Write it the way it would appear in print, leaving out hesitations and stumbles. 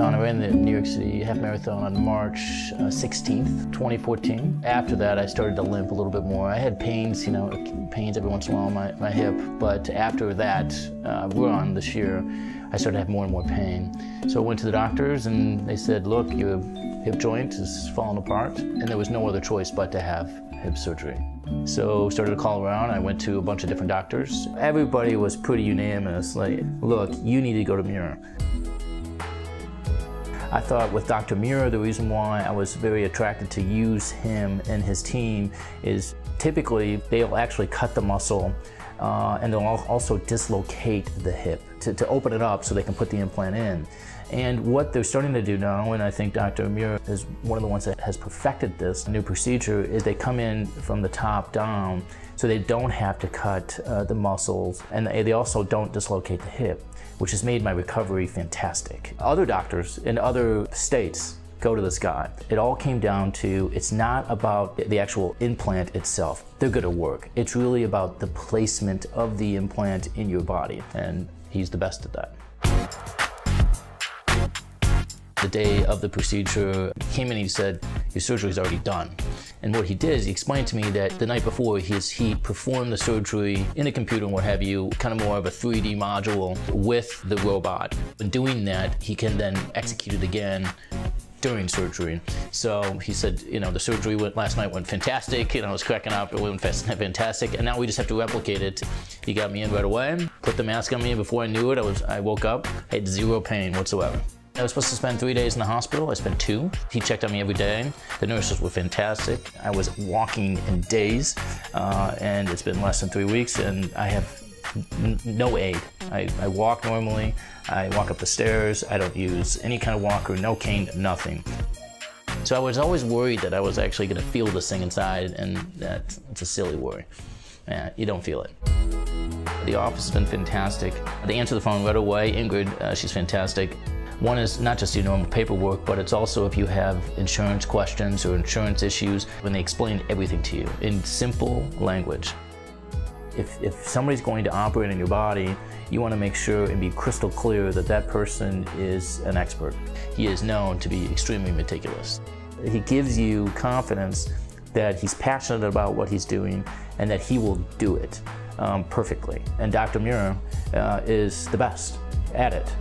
I ran the New York City half marathon on March 16th, 2014. After that, I started to limp a little bit more. I had pains, pains every once in a while on my hip, but after that, run this year, I started to have more and more pain. So I went to the doctors and they said, look, your hip joint is falling apart, and there was no other choice but to have hip surgery. So started to call around. I went to a bunch of different doctors. Everybody was pretty unanimous, like, look, you need to go to Meere. I thought with Dr. Meere, the reason why I was very attracted to use him and his team is typically they'll actually cut the muscle and they'll also dislocate the hip to open it up so they can put the implant in. And what they're starting to do now, and I think Dr. Meere is one of the ones that has perfected this new procedure, is they come in from the top down so they don't have to cut the muscles, and they also don't dislocate the hip, which has made my recovery fantastic. Other doctors in other states go to this guy. It all came down to, it's not about the actual implant itself. They're good at work. It's really about the placement of the implant in your body, and he's the best at that. The day of the procedure, he came in and he said, your surgery is already done. And what he did is he explained to me that the night before he performed the surgery in a computer and what have you, kind of more of a 3D module with the robot. In doing that, he can then execute it again during surgery. So he said, the surgery last night went fantastic. I was cracking up, it went fantastic, and now we just have to replicate it. He got me in right away, put the mask on me, and before I knew it, I woke up, I had zero pain whatsoever. I was supposed to spend 3 days in the hospital. I spent 2. He checked on me every day. The nurses were fantastic. I was walking in days, and it's been less than 3 weeks, and I have no aid. I walk normally. I walk up the stairs. I don't use any kind of walker, no cane, nothing. So I was always worried that I was actually going to feel this thing inside, and it's a silly worry. You don't feel it. The office has been fantastic. They answer the phone right away. Ingrid, she's fantastic. One is not just your normal paperwork, but it's also if you have insurance questions or insurance issues, when they explain everything to you in simple language. If somebody's going to operate on your body, you want to make sure and be crystal clear that that person is an expert. He is known to be extremely meticulous. He gives you confidence that he's passionate about what he's doing and that he will do it perfectly. And Dr. Meere is the best at it.